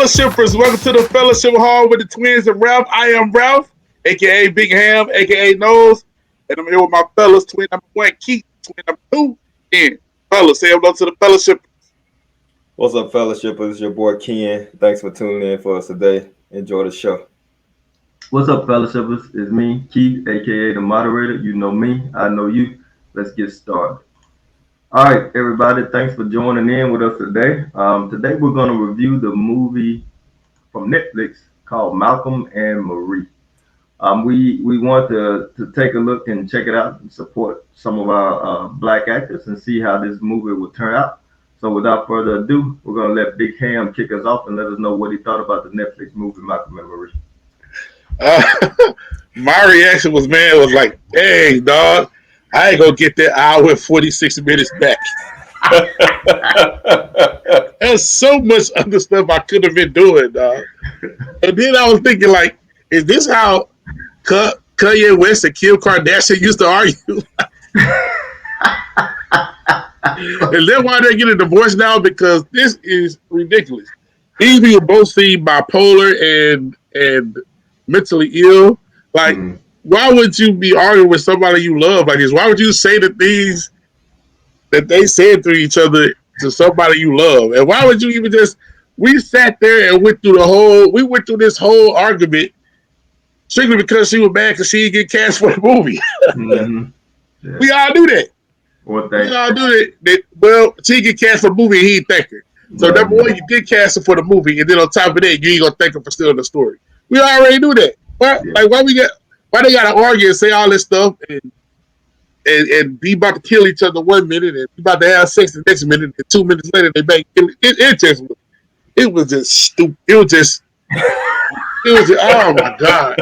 Fellowshippers, welcome to the Fellowship Hall with the twins and Ralph. I am Ralph, aka Big Ham, aka Nose, and I'm here with my fellas, twin number one, Keith, twin number two, and fellas, say hello to the Fellowship. What's up, fellowship? It's your boy Ken. Thanks for tuning in for us today. Enjoy the show. What's up, fellowshippers? It's me, Keith, aka the moderator. You know me, I know you. Let's get started. All right, everybody, thanks for joining in with us today. Today we're going to review the movie from Netflix called Malcolm and Marie. We want to take a look and check it out and support some of our black actors and see how this movie will turn out. So without further ado, we're going to let Big Ham kick us off and let us know what he thought about the Netflix movie Malcolm and Marie. My reaction was, like, dang, dog, I ain't gonna get that hour and 46 minutes back. There's so much other stuff I could have been doing, dog. And then I was thinking, like, is this how Kanye West and Kim Kardashian used to argue? Is that why they're getting a divorce now? Because this is ridiculous. These people both seem bipolar and mentally ill. Like, why would you be arguing with somebody you love like this? Why would you say the things that they said to each other to somebody you love? And why would you even we sat there and went through this whole argument strictly because she was mad because she didn't get cast for the movie. Yeah. We all do that. We all do that. Well, she didn't get cast for the movie and he didn't thank her. So number one, you did cast her for the movie, and then on top of that, you ain't gonna thank her for stealing the story. We already knew that. Why they gotta argue and say all this stuff and be about to kill each other 1 minute and be about to have sex the next minute and 2 minutes later they make it was just stupid. It was just oh my God,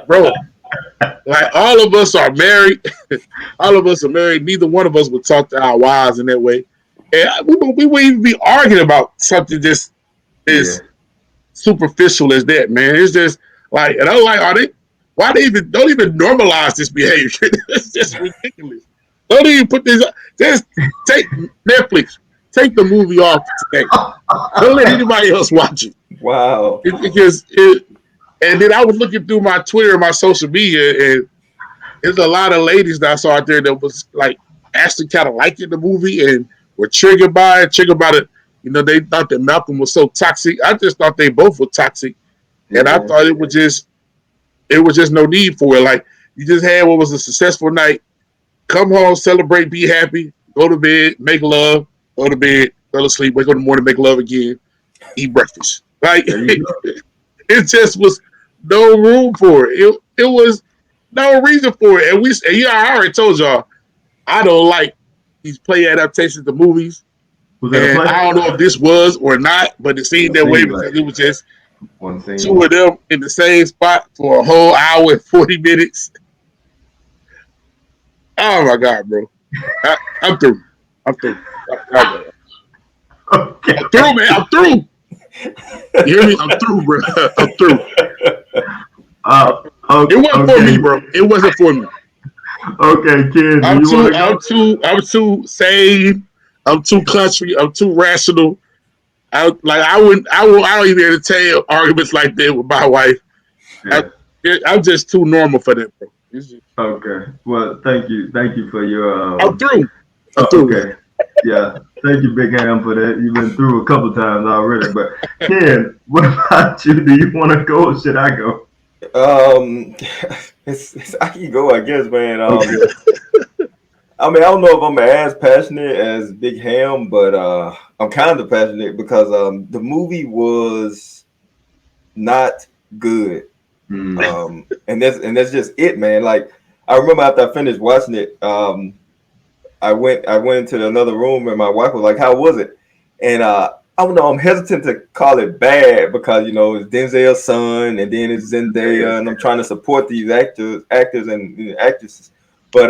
bro. Like, all of us are married. All of us are married. Neither one of us would talk to our wives in that way. And we wouldn't even be arguing about something just as superficial as that, man. It's just like, and I'm like, don't even normalize this behavior. It's just ridiculous. Don't even put this, just take Netflix, take the movie off today. Don't let anybody else watch it. Wow. And then I was looking through my Twitter and my social media, and there's a lot of ladies that I saw out there that was like actually kind of liking the movie and were triggered by it. You know, they thought that Malcolm was so toxic. I just thought they both were toxic. And I thought it was just no need for it. Like, you just had what was a successful night. Come home, celebrate, be happy, go to bed, make love, go to bed, go to sleep, wake up in the morning, make love again, eat breakfast. Like, it just was no room for it. It was no reason for it. And I already told y'all, I don't like these play adaptations of movies. And I don't know if this was or not, but it seemed that way because it was just two of them in the same spot for a whole hour and 40 minutes. Oh my God, bro. I'm through. Okay. I'm through, man. I'm through. You hear me? I'm through, bro. I'm through. It wasn't for me, bro. It wasn't for me. Okay, Ken. I'm too sane. I'm too country. I'm too rational. I don't even entertain arguments like that with my wife. Yeah. I'm just too normal for that, bro. Okay. Well, thank you for your. I'm through. Okay. Yeah. Thank you, Big Ham, for that. You've been through a couple times already. But Ken, what about you? Do you want to go or should I go? I can go, I guess, man. I mean, I don't know if I'm as passionate as Big Ham, but I'm kind of passionate because the movie was not good. And that's just it, man. Like, I remember after I finished watching it, I went into another room and my wife was like, "How was it?" And I don't know, I'm hesitant to call it bad because, you know, it's Denzel's son and then it's Zendaya and I'm trying to support these actors and actresses. But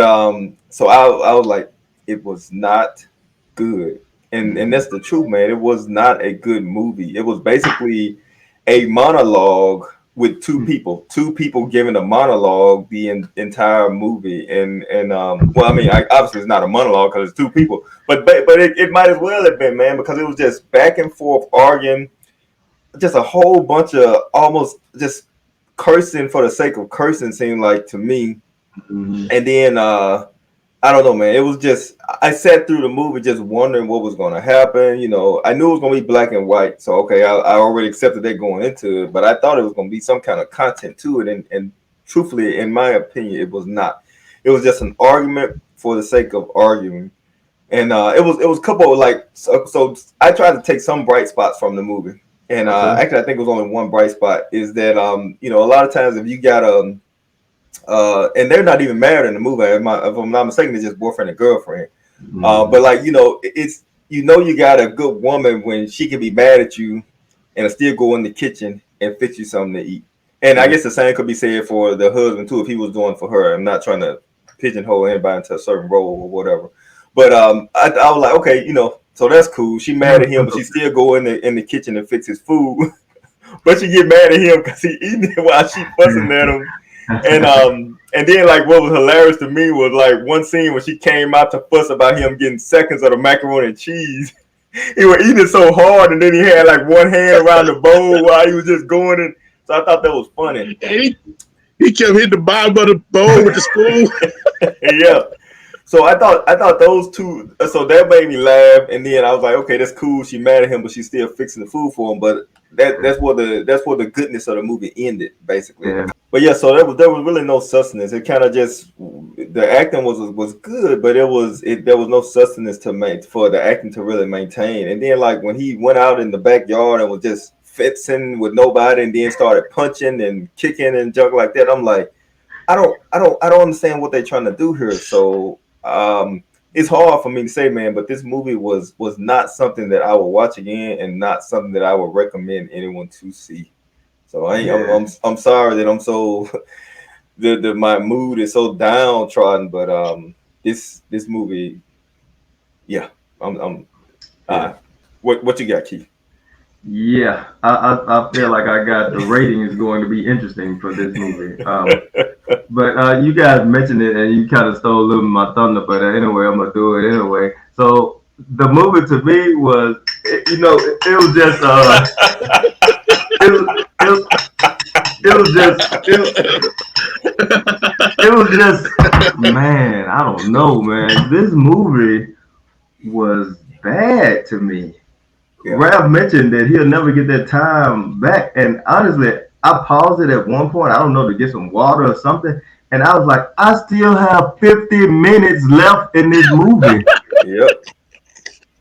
so I was like, it was not good. And that's the truth, man. It was not a good movie. It was basically a monologue with two people giving a monologue the entire movie. And well, I mean, obviously it's not a monologue because it's two people, but it might as well have been, man, because it was just back and forth arguing. just a whole bunch of almost just cursing for the sake of cursing seemed like to me. Mm-hmm. And then I don't know, man. It was just I sat through the movie just wondering what was going to happen. You know, I knew it was going to be black and white, so okay, I already accepted that going into it. But I thought it was going to be some kind of content to it, and truthfully, in my opinion, it was not. It was just an argument for the sake of arguing, and it was a couple of like so I tried to take some bright spots from the movie, and Okay. actually I think it was only one bright spot is that you know a lot of times if you got and they're not even married in the movie. If I'm not mistaken, it's just boyfriend and girlfriend. Mm-hmm. But like you know, it's you know you got a good woman when she can be mad at you and still go in the kitchen and fix you something to eat. And I Yeah. guess the same could be said for the husband too if he was doing for her. I'm not trying to pigeonhole anybody into a certain role or whatever. But I was like, okay, you know, so that's cool. She mad at him, but she still go in the kitchen and fix his food. But she get mad at him because he eating it while she fussing at him and then like what was hilarious to me was like one scene when she came out to fuss about him getting seconds of the macaroni and cheese. He was eating it so hard, and then he had like one hand around the bowl while he was just going. And so I thought that was funny. And he kept hitting the bottom of the bowl with the spoon. Yeah. So I thought those two. So that made me laugh, and then I was like, okay, that's cool. She mad at him, but she's still fixing the food for him. But that's where the goodness of the movie ended, basically. Yeah. But yeah, so there was really no sustenance. It kind of just the acting was good, but there was no sustenance to make for the acting to really maintain. And then like when he went out in the backyard and was just fencing with nobody, and then started punching and kicking and junk like that, I'm like, I don't understand what they're trying to do here. So it's hard for me to say, man. But this movie was not something that I would watch again, and not something that I would recommend anyone to see. So Yeah. I'm sorry that I'm so my mood is so downtrodden, but this movie, yeah, I'm Yeah. what you got, Keith? Yeah, I feel like I got the rating is going to be interesting for this movie. But you guys mentioned it and you kind of stole a little of my thunder, but anyway, I'm gonna do it anyway. So the movie to me was, it was just, it was, it was, it was just, it was just, man, I don't know, man. This movie was bad to me. Yeah, Ralph mentioned that he'll never get that time back. And honestly, I paused it at one point, I don't know, to get some water or something. And I was like, I still have 50 minutes left in this movie. yep,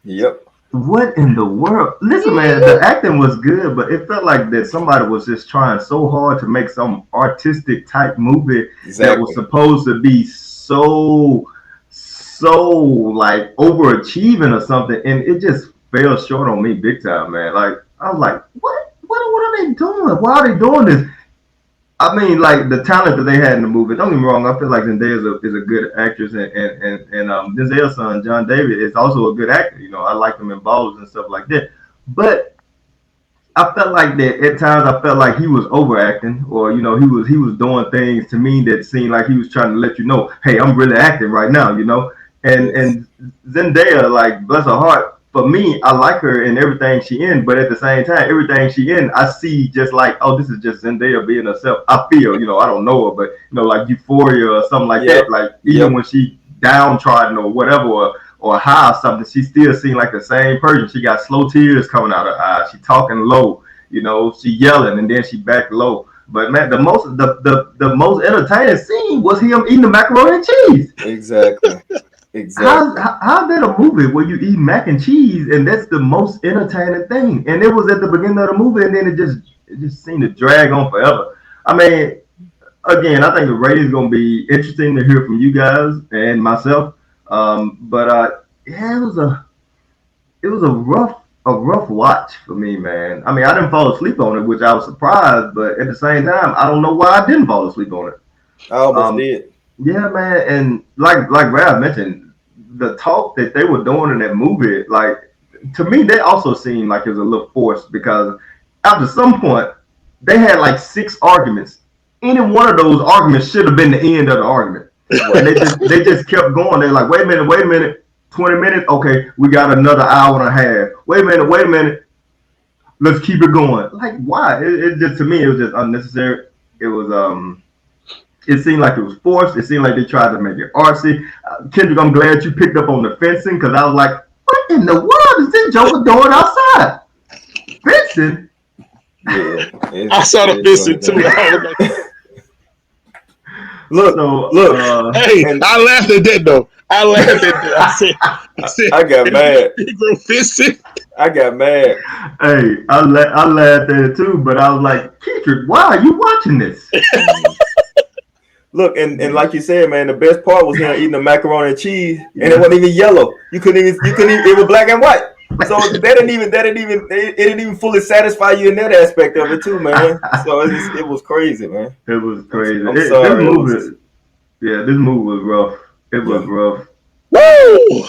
yep, What in the world? Listen, man, the acting was good, but it felt like that somebody was just trying so hard to make some artistic type movie that was exactly. supposed to be so like overachieving or something, and it just fell short on me big time, man. Like I was like, what are they doing? Why are they doing this? I mean, like the talent that they had in the movie. Don't get me wrong. I feel like Zendaya is a good actress, and Denzel's son John David is also a good actor. You know, I like him in Balls and stuff like that. But I felt like that at times. I felt like he was overacting, or he was doing things to me that seemed like he was trying to let you know, hey, I'm really acting right now. And Yes, Zendaya, like bless her heart, for me, I like her in everything she in, but at the same time, everything she in, I see just like, oh, this is just Zendaya being herself. I feel, I don't know her, but like Euphoria or something like yep, that. Like even yep, when she downtrodden or whatever, or high or something, she still seemed like the same person. She got slow tears coming out of her eyes. She talking low, she yelling and then she back low. But man, the most entertaining scene was him eating the macaroni and cheese. exactly, How's exactly. how that a movie where you eat mac and cheese and that's the most entertaining thing? And it was at the beginning of the movie, and then it just seemed to drag on forever. I mean, again, I think the rating is going to be interesting to hear from you guys and myself. But yeah, it was a rough watch for me, man. I mean, I didn't fall asleep on it, which I was surprised, but at the same time, I don't know why I didn't fall asleep on it. I almost Um, did. yeah, man, and like Ralph mentioned, the talk that they were doing in that movie, like to me, that also seemed like it was a little forced because after some point they had like 6 arguments. Any one of those arguments should have been the end of the argument, and Right. they just kept going. They're like, wait a minute, 20 minutes, okay, we got another hour and a half. Wait a minute, let's keep it going. Like, why? It just, to me, it was just unnecessary. It was it seemed like it was forced. It seemed like they tried to make it artsy. Kendrick, I'm glad you picked up on the fencing because I was like, what in the world is this Joker doing outside? Fencing? Yeah, I saw the fencing too. I was like, look, So, look. hey, And I laughed at that though. I laughed at that. I said, I got mad. Negro fencing. I got mad. hey, I laughed at it too, but I was like, Kendrick, why are you watching this? Look, and like you said, man, the best part was him eating the macaroni and cheese, and it wasn't even yellow. You couldn't even. It was black and white. So it didn't even fully satisfy you in that aspect of it too, man. So it was crazy, man. It was crazy. I'm This sorry. movie, yeah, this movie was rough. It was rough. Woo!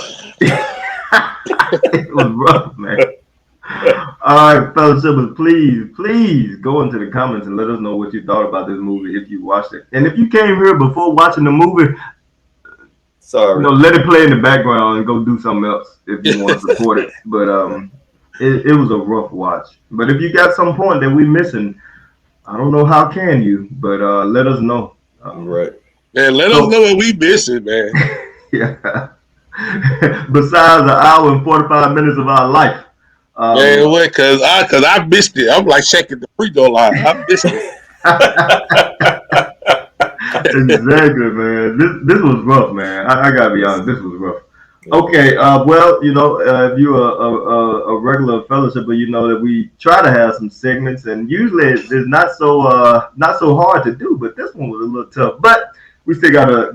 It was rough, man. All right, fellas, please go into the comments and let us know what you thought about this movie if you watched it. And if you came here before watching the movie, Sorry. let it play in the background and go do something else if you want to support it. But it was a rough watch. But if you got some point that we missing, I don't know how can you, but let us know. Right. Man, let us know what we missing, man. Yeah. Besides an hour and 45 minutes of our life. Man, what? Cause I missed it. I'm like checking the free throw line. I missed it. Exactly, man. This was rough, man. I gotta be honest. This was rough. Okay, well, if you're a regular fellowship, you know that we try to have some segments, and usually it's not so hard to do. But this one was a little tough. But we still gotta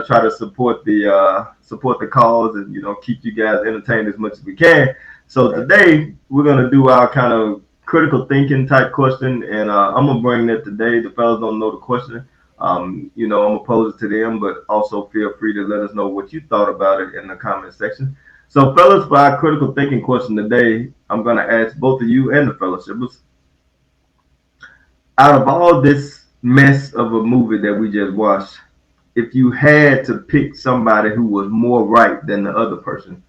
try to support the cause, and keep you guys entertained as much as we can. So today we're gonna do our kind of critical thinking type question, and I'm gonna bring that today. The fellas don't know the question. I'm gonna pose it to them, but also feel free to let us know what you thought about it in the comment section. So, fellas, for our critical thinking question today, I'm gonna ask both of you and the fellowshippers, out of all this mess of a movie that we just watched, if you had to pick somebody who was more right than the other person,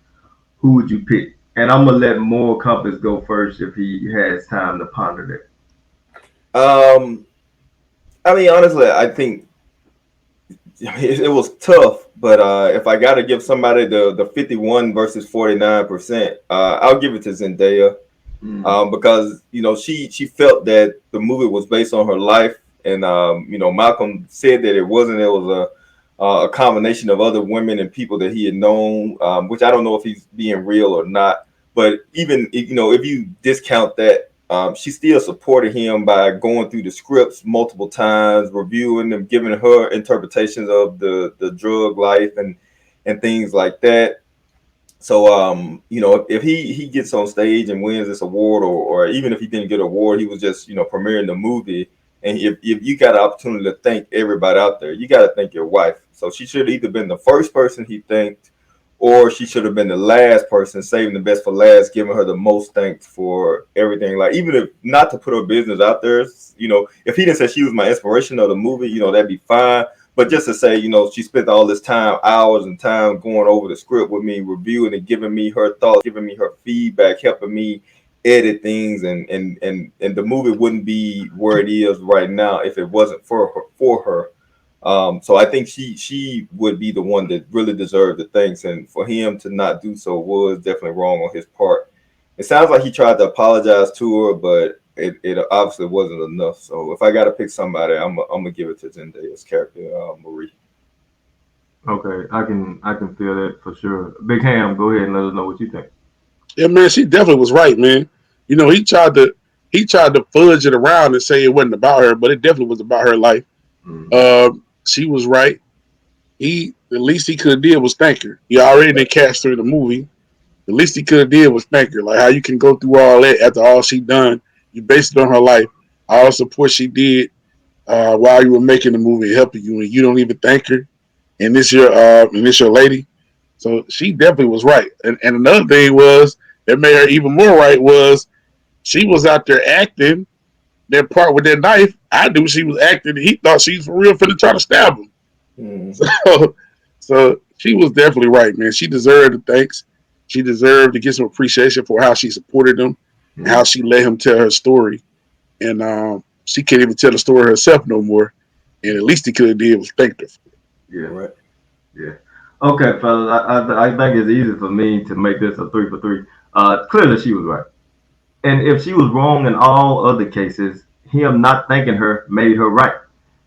who would you pick? And I'm gonna let Moral Compass go first if he has time to ponder that. I mean, honestly, I think it was tough, but if I got to give somebody the 51 versus 49%, I'll give it to Zendaya, because she felt that the movie was based on her life, and Malcolm said that it wasn't. It was a combination of other women and people that he had known, which I don't know if he's being real or not. But even if you discount that, she still supported him by going through the scripts multiple times, reviewing them, giving her interpretations of the drug life and things like that. So if he gets on stage and wins this award, or even if he didn't get an award, he was just premiering the movie. And if you got an opportunity to thank everybody out there, you got to thank your wife. So she should have either been the first person he thanked, or she should have been the last person, saving the best for last, giving her the most thanks for everything. Like, even if not to put her business out there, if he didn't say she was my inspiration of the movie, that'd be fine. But just to say, she spent all this time, hours and time going over the script with me, reviewing and giving me her thoughts, giving me her feedback, helping me edit things, and the movie wouldn't be where it is right now if it wasn't for her. So I think she would be the one that really deserved the thanks, and for him to not do so was definitely wrong on his part. It sounds like he tried to apologize to her, but it obviously wasn't enough. So if I got to pick somebody, I'm gonna give it to Zendaya's character, Marie. Okay, I can feel that for sure. Big Ham, go ahead and let us know what you think. Yeah, man, she definitely was right, man. He tried to fudge it around and say it wasn't about her, but it definitely was about her life. She was right. The least he could have did was thank her. He already didn't cast her in the movie. The least he could have did was thank her. Like, how you can go through all that after all she done. You based it on her life, all the support she did while you were making the movie, helping you, and you don't even thank her. And this your lady. So she definitely was right. And another thing was that made her even more right was she was out there acting that part with that knife. I knew she was acting. He thought she was for real finna try to stab him. So she was definitely right, man. She deserved the thanks. She deserved to get some appreciation for how she supported them. and how she let him tell her story, and she can't even tell the story herself no more. And at least he could have did was thanked her. Yeah. Right. Yeah. Okay, fellas. I think it's easy for me to make this a 3 for 3. Clearly, she was right. And if she was wrong in all other cases, him not thanking her made her right,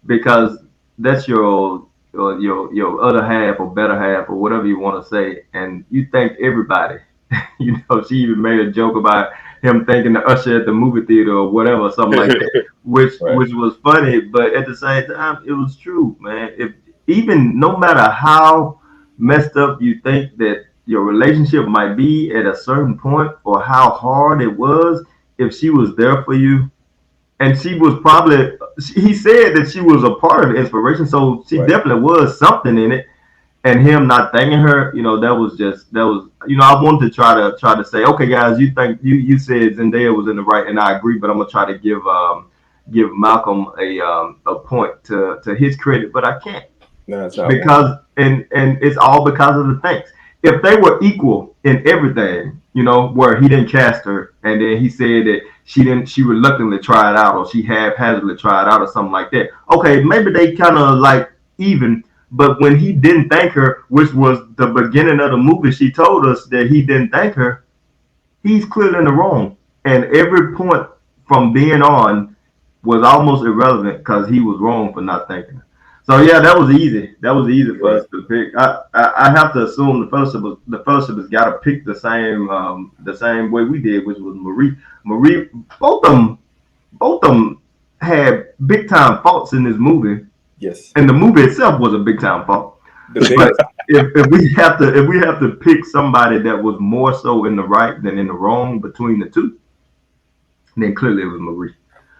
because that's your other half or better half or whatever you want to say, and you thank everybody. She even made a joke about him thanking the usher at the movie theater or whatever, something like that, which Right. which was funny, but at the same time, it was true, man. If even no matter how messed up you think that your relationship might be at a certain point or how hard it was, if she was there for you, and she was probably, he said that she was a part of the inspiration, so she Right. definitely was something in it. And him not thanking her, that was I wanted to try to say, okay guys, you said Zendaya was in the right, and I agree, but I'm gonna try to give Malcolm a point to his credit, but I can't, No, that's how I want. because and it's all because of the thanks. If they were equal in everything, where he didn't cast her, and then he said that she reluctantly tried out, or she haphazardly tried out, or something like that. Okay, maybe they kind of like even. But when he didn't thank her, which was the beginning of the movie, she told us that he didn't thank her. He's clearly in the wrong, and every point from then on was almost irrelevant because he was wrong for not thanking her. So yeah, that was easy. That was easy for Right. us to pick. I have to assume the fellowship has got to pick the same way we did, which was Marie. Marie, both of them had big time faults in this movie, Yes. and the movie itself was a big time fault. The But biggest. if we have to pick somebody that was more so in the right than in the wrong between the two, then clearly it was Marie.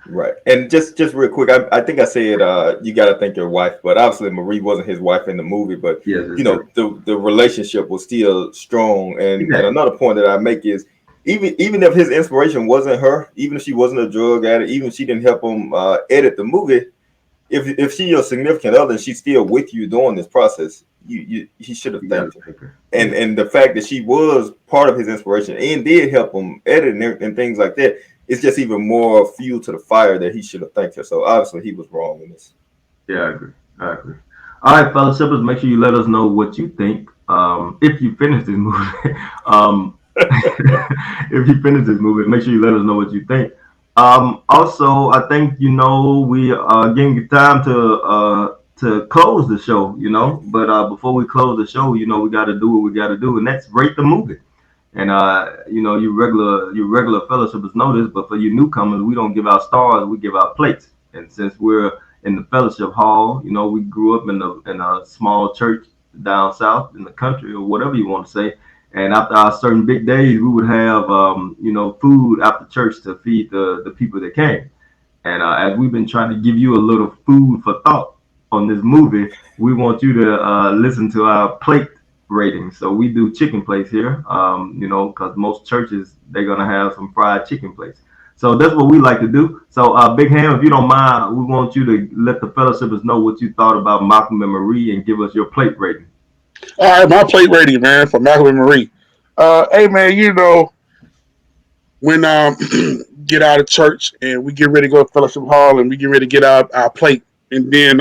Right. And just real quick, I think I said you got to thank your wife, but obviously Marie wasn't his wife in the movie, but Yes, it's true. the relationship was still strong. And Exactly. another point that I make is even if his inspiration wasn't her, even if she wasn't a drug addict, even if she didn't help him edit the movie, if she your significant other and she's still with you during this process, he should have You got thanked to her. pick her. And the fact that she was part of his inspiration and did help him edit and things like that, it's just even more fuel to the fire that he should have thanked her. So obviously he was wrong in this. Yeah, I agree. All right, fellas, shippers, make sure you let us know what you think. If you finish this movie, if you finish this movie, make sure you let us know what you think. Also, I think we are getting time to close the show. But before we close the show, we got to do what we got to do, and that's rate the movie. And you regular fellowshippers know this, but for you newcomers, we don't give out stars, we give out plates. And since we're in the fellowship hall, we grew up in a small church down south in the country, or whatever you want to say. And after our certain big days, we would have food after church to feed the people that came. And as we've been trying to give you a little food for thought on this movie, we want you to listen to our plate rating. So we do chicken plates here, because most churches, they're gonna have some fried chicken plates. So that's what we like to do. So Big Ham, if you don't mind, we want you to let the fellowshippers know what you thought about Malcolm and Marie and give us your plate rating. All right, my plate rating, man, for Malcolm and Marie. Hey, man, when get out of church and we get ready to go to fellowship hall and we get ready to get out our plate, and then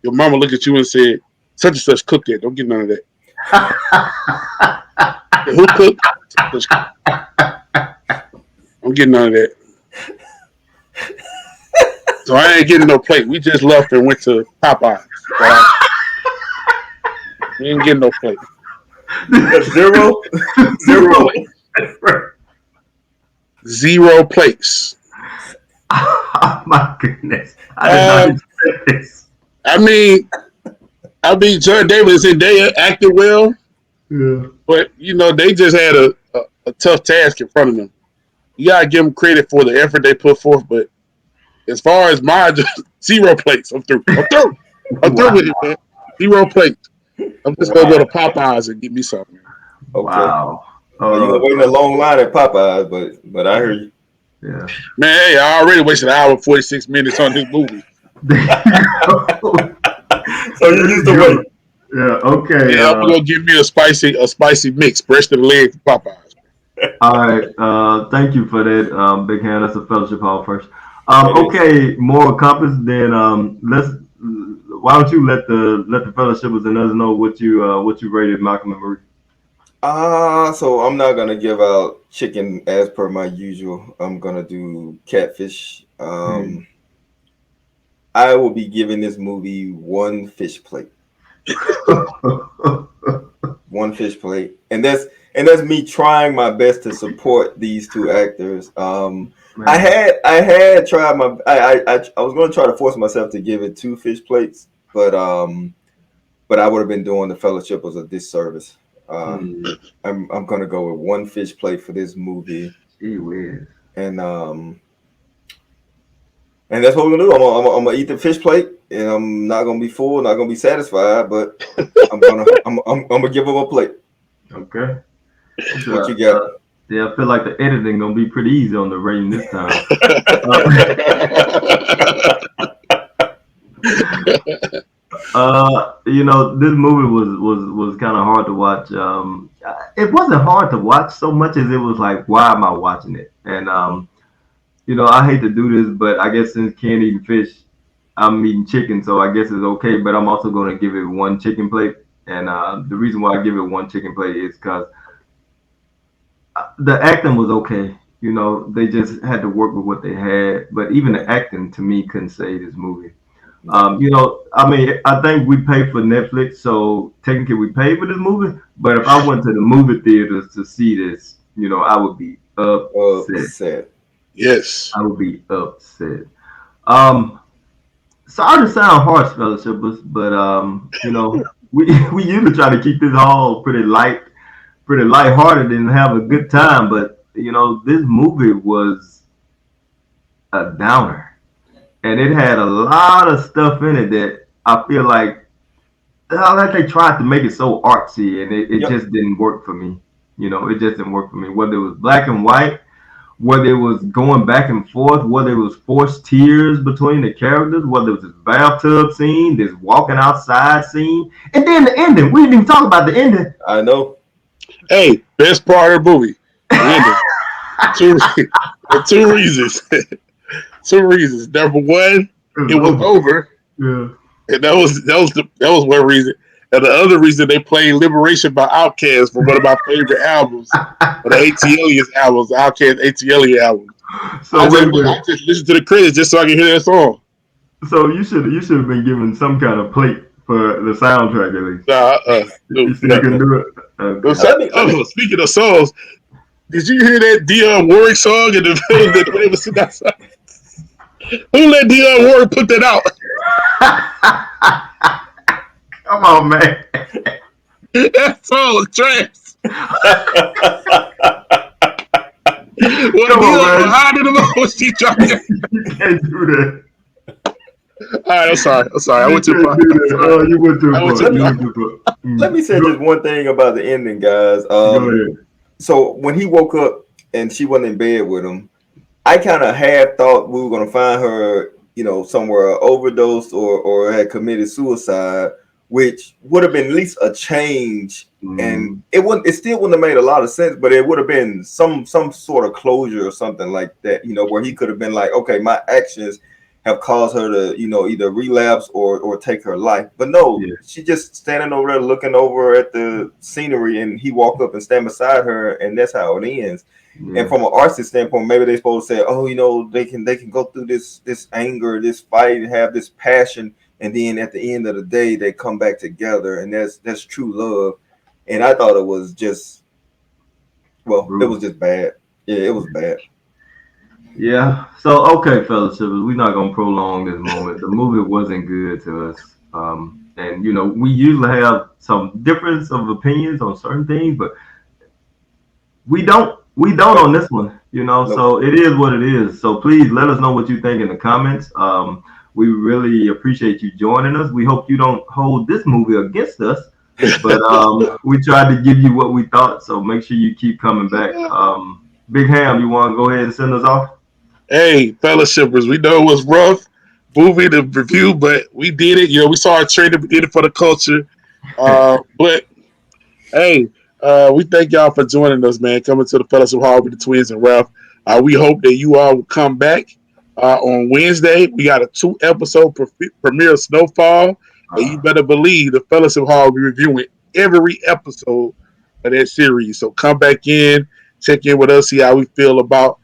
your mama look at you and said, "Such and such cooked that. Don't get none of that." Who cooked? Don't get none of that. So I ain't getting no plate. We just left and went to Popeyes. We ain't getting no plate. That's zero. Zero. Zero plates. Oh my goodness! I did not expect this. I mean, John Davis and they acted well, Yeah. but they just had a tough task in front of them. You gotta give them credit for the effort they put forth, but as far as my zero plates, I'm through. I'm through with it, man. Zero plates. I'm just gonna go to Popeyes and get me something. Okay. Wow. Well, you gonna wait in a long line at Popeyes, but I hear you. Yeah. Man, hey, I already wasted an hour and 46 minutes on this movie. So you used to wait. Yeah. Okay. Yeah, I'm gonna give me a spicy mix, breast of the leg from Popeyes. All right. Thank you for that, Big Hand. That's a fellowship hall first. That is. Okay, more compass. Then let's. Why don't you let the fellowshippers and us know what you rated Malcolm and Marie? So I'm not gonna give out chicken as per my usual. I'm gonna do catfish. I will be giving this movie one fish plate. One fish plate, and that's me trying my best to support these two actors. Man. I had tried my I was going to try to force myself to give it two fish plates, but I would have been doing the fellowship as a disservice. Um, Mm, I'm gonna go with one fish plate for this movie, gee whiz. and and that's what we're gonna do. I'm gonna eat the fish plate, and I'm not gonna be full, not gonna be satisfied, but I'm gonna give them a plate. Okay. So, What you got? yeah, I feel like the editing gonna be pretty easy on the rating this time. This movie was kind of hard to watch. It wasn't hard to watch so much as it was like, why am I watching it? And I hate to do this, but I guess since Ken eating fish, I'm eating chicken, so I guess it's okay. But I'm also going to give it one chicken plate, and the reason why I give it one chicken plate is because the acting was okay. They just had to work with what they had. But even the acting, to me, couldn't save this movie. No. I mean, I think we pay for Netflix, so technically we paid for this movie. But if I went to the movie theaters to see this, I would be upset. Sad. Yes. I would be upset. Um, Sorry to sound harsh, fellowshippers, but we we usually try to keep this all pretty lighthearted and have a good time. But this movie was a downer, and it had a lot of stuff in it that I feel like they tried to make it so artsy, and it Yep. just didn't work for me. It just didn't work for me. Whether it was black and white, whether it was going back and forth, whether it was forced tears between the characters, whether it was this bathtub scene, this walking outside scene, and then the ending. We didn't even talk about the ending. I know. Hey, best part of the movie. The ending. Two, for two reasons. Two reasons. Number one, It it was was over. over, Yeah. and that was one reason. And the other reason they played "Liberation" by Outkast for one of my favorite albums, or the ATLiens albums, the Outkast ATLien album. So wait a I minute. just listened to the credits just so I can hear that song. So you should have been given some kind of plate for the soundtrack at least. Nah, You no, see, you no. can do it. No, Okay. Let me. speaking of songs, did you hear that Dionne Warwick song in the film that they was sitting outside? Who let Dionne Warwick put that out? Come on, man. That song was trash. Well, Come on, Dionne was man. hiding them when she dropped it. You can't do that. All right, I'm sorry. I You went too can't far. do that. Oh, you went too I went far. too let You me far. went too far. let me say just one thing about the ending, guys. Go ahead. So when he woke up and she wasn't in bed with him, I kind of had thought we were gonna find her, somewhere overdosed or had committed suicide, which would have been at least a change. And Mm, it still wouldn't have made a lot of sense, but it would have been some sort of closure or something like that, where he could have been like, okay, my actions have caused her to, either relapse or take her life. But no, yeah, she just standing over there looking over at the scenery, and he walk up and stand beside her, and that's how it ends. And yeah, from an artist standpoint, maybe they supposed to say, oh, they can go through this anger, this fight, and have this passion, and then at the end of the day, they come back together, and that's true love. And I thought it was just, well, it was brutal. just bad. Yeah, it was bad. Yeah. So okay, fellas, we're not gonna prolong this moment. The movie wasn't good to us. And we usually have some difference of opinions on certain things, but we don't on Nope, this one. nope. So it is what it is. So please let us know what you think in the comments. We really appreciate you joining us. We hope you don't hold this movie against us, but we tried to give you what we thought. So make sure you keep coming back. Big Ham, you want to go ahead and send us off? Hey, fellowshippers, we know it was rough movie to review, but we did it. We saw our trailer, we did it for the culture. But hey, We thank y'all for joining us, man. Coming to the Fellowship Hall with the Twins and Ralph. We hope that you all will come back on Wednesday. We got a 2-episode premiere of Snowfall, and you better believe the Fellowship Hall will be reviewing every episode of that series. So come back in, check in with us, see how we feel about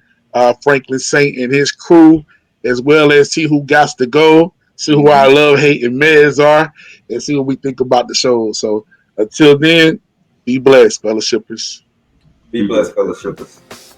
Franklin Saint and his crew, as well as see who got to go, see who our love, hate, and meds are, and see what we think about the show. So until then, be blessed, fellowshippers. Be blessed, fellowshippers.